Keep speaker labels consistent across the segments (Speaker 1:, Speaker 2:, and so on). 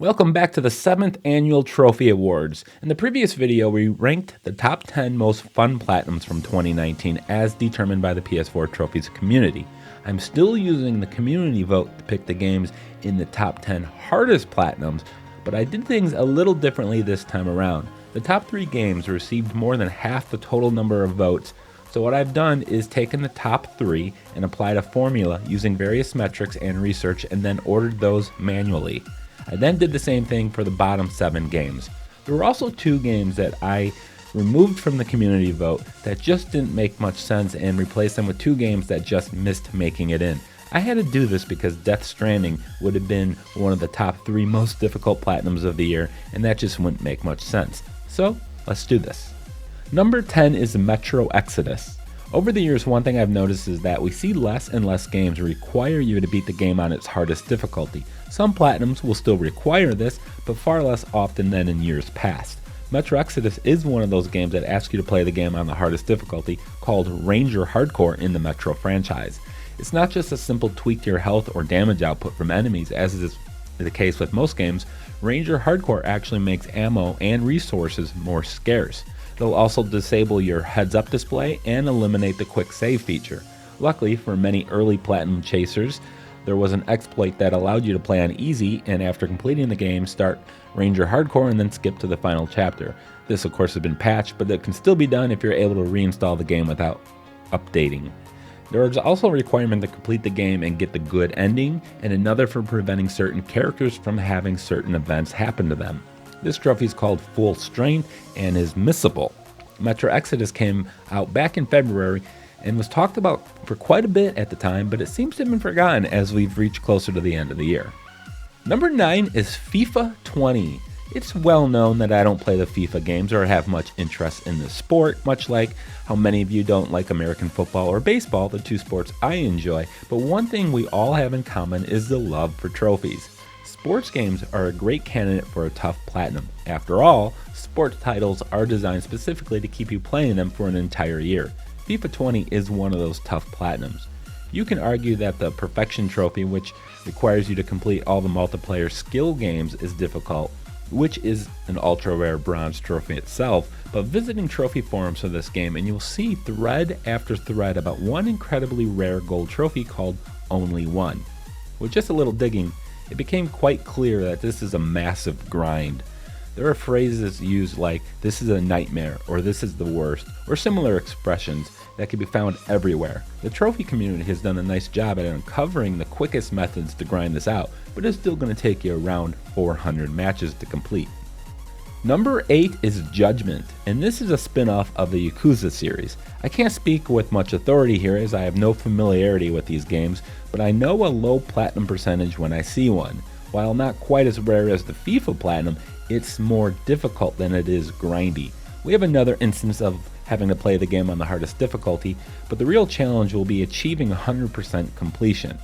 Speaker 1: Welcome back to the 7th Annual Trophy Awards. In the previous video, we ranked the top 10 most fun platinums from 2019 as determined by the PS4 Trophies community. I'm still using the community vote to pick the games in the top 10 hardest platinums, but I did things a little differently this time around. The top 3 games received more than half the total number of votes, so what I've done is taken the top 3 and applied a formula using various metrics and research and then ordered those manually. I then did the same thing for the bottom 7 games. There were also 2 games that I removed from the community vote that just didn't make much sense and replaced them with 2 games that just missed making it in. I had to do this because Death Stranding would have been one of the top 3 most difficult platinums of the year, and that just wouldn't make much sense. So let's do this. Number 10 is Metro Exodus. Over the years, one thing I've noticed is that we see less and less games require you to beat the game on its hardest difficulty. Some platinums will still require this, but far less often than in years past. Metro Exodus is one of those games that asks you to play the game on the hardest difficulty, called Ranger Hardcore in the Metro franchise. It's not just a simple tweak to your health or damage output from enemies, as is the case with most games. Ranger Hardcore actually makes ammo and resources more scarce. It'll also disable your heads-up display and eliminate the quick save feature. Luckily for many early platinum chasers, there was an exploit that allowed you to play on easy and after completing the game start Ranger Hardcore and then skip to the final chapter. This of course has been patched, but it can still be done if you're able to reinstall the game without updating. There is also a requirement to complete the game and get the good ending, and another for preventing certain characters from having certain events happen to them. This trophy is called Full Strength and is missable. Metro Exodus came out back in February and was talked about for quite a bit at the time, but it seems to have been forgotten as we've reached closer to the end of the year. Number 9 is FIFA 20. It's well known that I don't play the FIFA games or have much interest in the sport, much like how many of you don't like American football or baseball, the 2 sports I enjoy, but one thing we all have in common is the love for trophies. Sports games are a great candidate for a tough platinum. After all, sports titles are designed specifically to keep you playing them for an entire year. FIFA 20 is one of those tough platinums. You can argue that the Perfection Trophy, which requires you to complete all the multiplayer skill games, is difficult, which is an ultra rare bronze trophy itself, but visiting trophy forums for this game and you'll see thread after thread about one incredibly rare gold trophy called Only One. With just a little digging, it became quite clear that this is a massive grind. There are phrases used like, "this is a nightmare," or "this is the worst," or similar expressions that can be found everywhere. The trophy community has done a nice job at uncovering the quickest methods to grind this out, but it's still going to take you around 400 matches to complete. Number 8 is Judgement, and this is a spin-off of the Yakuza series. I can't speak with much authority here as I have no familiarity with these games, but I know a low platinum percentage when I see one. While not quite as rare as the FIFA platinum, it's more difficult than it is grindy. We have another instance of having to play the game on the hardest difficulty, but the real challenge will be achieving 100% completion.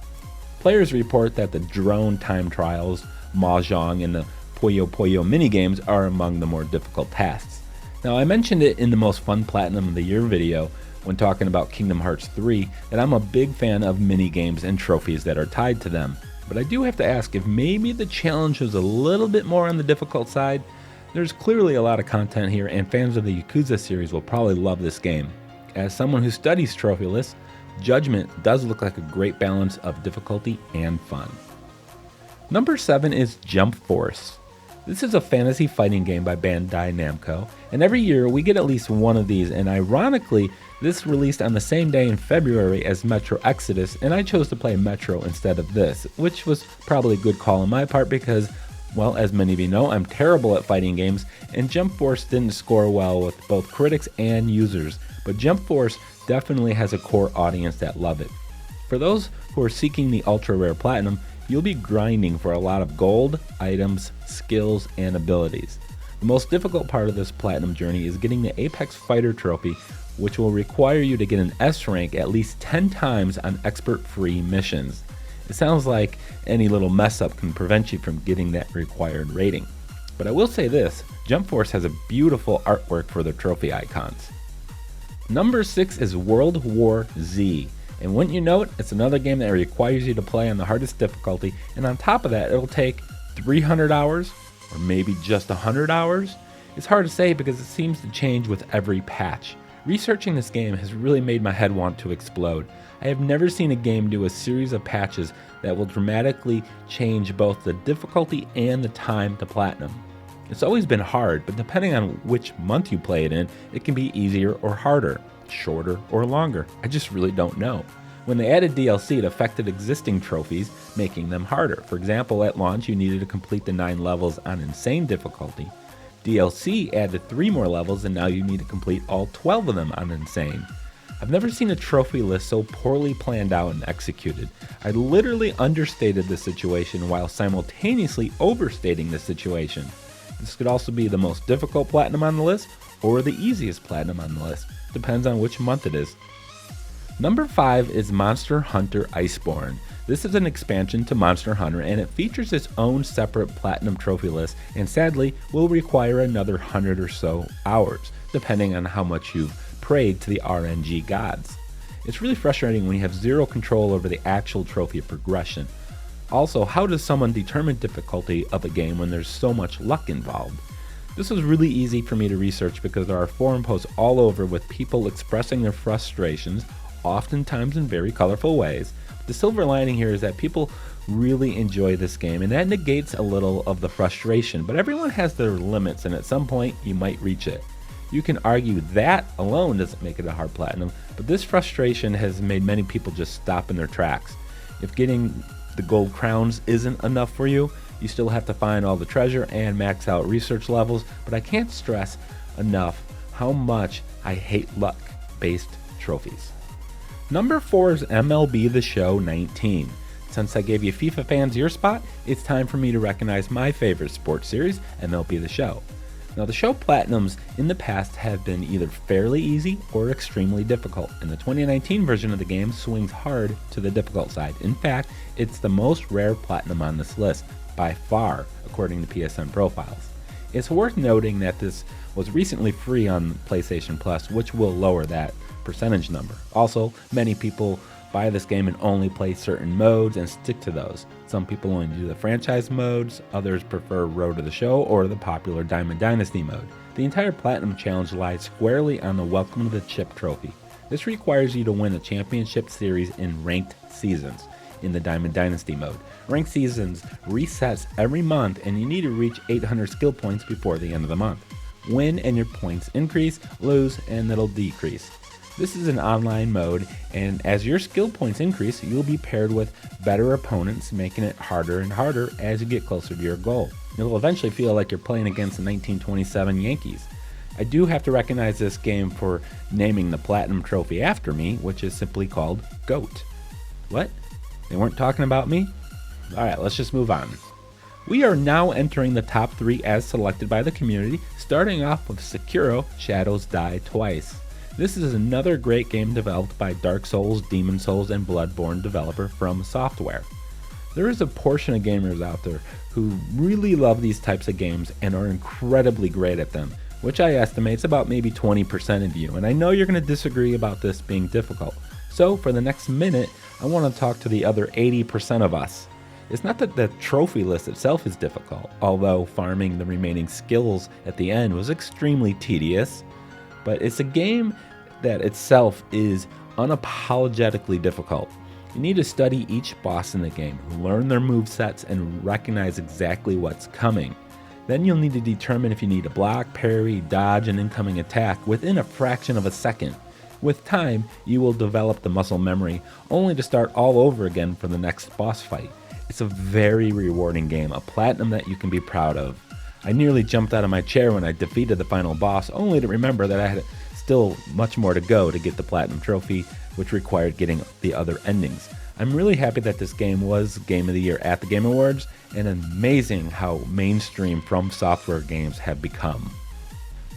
Speaker 1: Players report that the drone time trials, mahjong, and the Puyo Puyo minigames are among the more difficult tasks. Now, I mentioned it in the most fun platinum of the year video when talking about Kingdom Hearts 3 that I'm a big fan of minigames and trophies that are tied to them. But I do have to ask if maybe the challenge was a little bit more on the difficult side. There's clearly a lot of content here, and fans of the Yakuza series will probably love this game. As someone who studies trophy lists, Judgement does look like a great balance of difficulty and fun. Number 7 is Jump Force. This is a fantasy fighting game by Bandai Namco, and every year we get at least one of these, and ironically, this released on the same day in February as Metro Exodus, and I chose to play Metro instead of this, which was probably a good call on my part because, well, as many of you know, I'm terrible at fighting games, and Jump Force didn't score well with both critics and users, but Jump Force definitely has a core audience that love it. For those who are seeking the ultra rare platinum, you'll be grinding for a lot of gold, items, skills, and abilities. The most difficult part of this platinum journey is getting the Apex Fighter trophy, which will require you to get an S rank at least 10 times on expert-free missions. It sounds like any little mess up can prevent you from getting that required rating. But I will say this, Jump Force has a beautiful artwork for their trophy icons. Number 6 is World War Z. And wouldn't you know it, it's another game that requires you to play on the hardest difficulty, and on top of that, it'll take 300 hours? Or maybe just 100 hours? It's hard to say because it seems to change with every patch. Researching this game has really made my head want to explode. I have never seen a game do a series of patches that will dramatically change both the difficulty and the time to platinum. It's always been hard, but depending on which month you play it in, it can be easier or harder, shorter or longer. I just really don't know. When they added DLC, it affected existing trophies, making them harder. For example, at launch, you needed to complete the 9 levels on insane difficulty. DLC added 3 more levels, and now you need to complete all 12 of them on insane. I've never seen a trophy list so poorly planned out and executed. I literally understated the situation while simultaneously overstating the situation. This could also be the most difficult platinum on the list or the easiest platinum on the list. Depends on which month it is. Number 5 is Monster Hunter Iceborn. This is an expansion to Monster Hunter and it features its own separate platinum trophy list and sadly will require another 100 or so hours, depending on how much you've prayed to the RNG gods. It's really frustrating when you have zero control over the actual trophy progression. Also, how does someone determine difficulty of a game when there's so much luck involved? This was really easy for me to research because there are forum posts all over with people expressing their frustrations, oftentimes in very colorful ways. The silver lining here is that people really enjoy this game and that negates a little of the frustration, but everyone has their limits and at some point you might reach it. You can argue that alone doesn't make it a hard platinum, but this frustration has made many people just stop in their tracks. If getting the gold crowns isn't enough for you, you still have to find all the treasure and max out research levels, but I can't stress enough how much I hate luck-based trophies. Number 4 is MLB The Show 19. Since I gave you FIFA fans your spot, it's time for me to recognize my favorite sports series, MLB The Show. Now the show platinums in the past have been either fairly easy or extremely difficult, and the 2019 version of the game swings hard to the difficult side. In fact, it's the most rare platinum on this list, by far, according to PSN profiles. It's worth noting that this was recently free on PlayStation Plus, which will lower that percentage number. Also, many people buy this game and only play certain modes and stick to those. Some people only do the franchise modes, others prefer Road to the Show or the popular Diamond Dynasty mode. The entire Platinum Challenge lies squarely on the Welcome to the Chip trophy. This requires you to win a championship series in ranked seasons in the Diamond Dynasty mode. Ranked seasons resets every month and you need to reach 800 skill points before the end of the month. Win and your points increase, lose and it'll decrease. This is an online mode, and as your skill points increase, you'll be paired with better opponents, making it harder and harder as you get closer to your goal. You'll eventually feel like you're playing against the 1927 Yankees. I do have to recognize this game for naming the Platinum Trophy after me, which is simply called GOAT. What? They weren't talking about me? Alright, let's just move on. We are now entering the top 3 as selected by the community, starting off with Sekiro: Shadows Die Twice. This is another great game developed by Dark Souls, Demon Souls, and Bloodborne developer From Software. There is a portion of gamers out there who really love these types of games and are incredibly great at them, which I estimate is about maybe 20% of you, and I know you're going to disagree about this being difficult. So for the next minute, I want to talk to the other 80% of us. It's not that the trophy list itself is difficult, although farming the remaining skills at the end was extremely tedious, but it's a game that itself is unapologetically difficult. You need to study each boss in the game, learn their movesets, and recognize exactly what's coming. Then you'll need to determine if you need to block, parry, dodge an incoming attack within a fraction of a second. With time, you will develop the muscle memory, only to start all over again for the next boss fight. It's a very rewarding game, a platinum that you can be proud of. I nearly jumped out of my chair when I defeated the final boss, only to remember that I had still much more to go to get the Platinum Trophy, which required getting the other endings. I'm really happy that this game was Game of the Year at the Game Awards, and amazing how mainstream From Software games have become.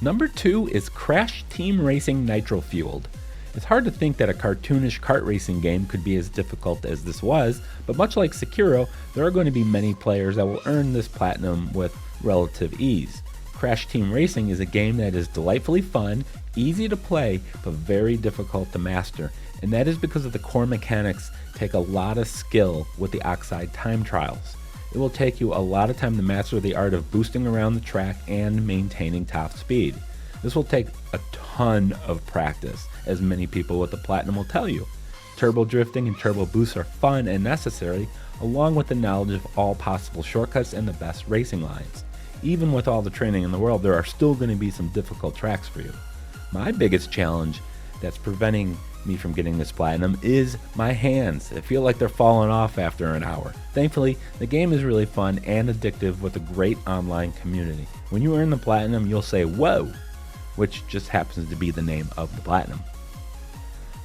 Speaker 1: Number 2 is Crash Team Racing Nitro Fueled. It's hard to think that a cartoonish kart racing game could be as difficult as this was, but much like Sekiro, there are going to be many players that will earn this platinum with relative ease. Crash Team Racing is a game that is delightfully fun, easy to play, but very difficult to master, and that is because of the core mechanics take a lot of skill with the Oxide time trials. It will take you a lot of time to master the art of boosting around the track and maintaining top speed. This will take a ton of practice, as many people with the Platinum will tell you. Turbo drifting and turbo boosts are fun and necessary, along with the knowledge of all possible shortcuts and the best racing lines. Even with all the training in the world, there are still going to be some difficult tracks for you. My biggest challenge that's preventing me from getting this Platinum is my hands. I feel like they're falling off after an hour. Thankfully, the game is really fun and addictive with a great online community. When you earn the Platinum, you'll say, "Whoa!" which just happens to be the name of the Platinum.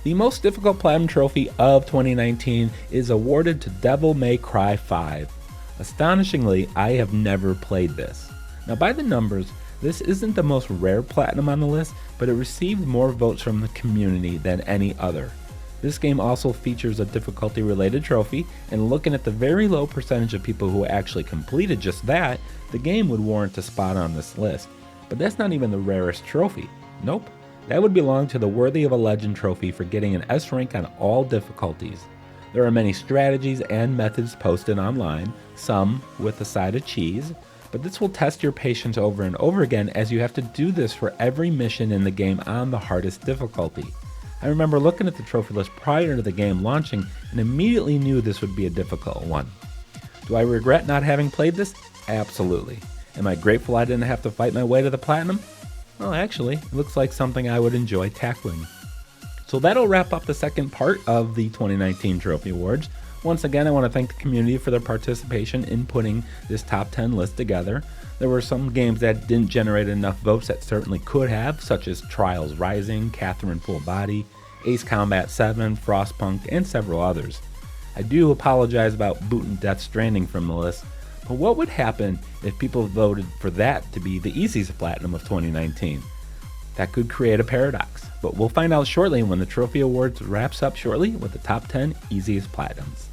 Speaker 1: The most difficult Platinum trophy of 2019 is awarded to Devil May Cry 5. Astonishingly, I have never played this. Now by the numbers, this isn't the most rare Platinum on the list, but it received more votes from the community than any other. This game also features a difficulty related trophy, and looking at the very low percentage of people who actually completed just that, the game would warrant a spot on this list. But that's not even the rarest trophy. Nope, that would belong to the Worthy of a Legend trophy for getting an S rank on all difficulties. There are many strategies and methods posted online, some with a side of cheese, but this will test your patience over and over again, as you have to do this for every mission in the game on the hardest difficulty. I remember looking at the trophy list prior to the game launching and immediately knew this would be a difficult one. Do I regret not having played this? Absolutely. Am I grateful I didn't have to fight my way to the Platinum? Well, actually, it looks like something I would enjoy tackling. So that'll wrap up the second part of the 2019 Trophy Awards. Once again, I want to thank the community for their participation in putting this top 10 list together. There were some games that didn't generate enough votes that certainly could have, such as Trials Rising, Catherine Full Body, Ace Combat 7, Frostpunk, and several others. I do apologize about booting Death Stranding from the list, but what would happen if people voted for that to be the easiest Platinum of 2019? That could create a paradox, but we'll find out shortly when the Trophy Awards wraps up shortly with the top 10 easiest Platinums.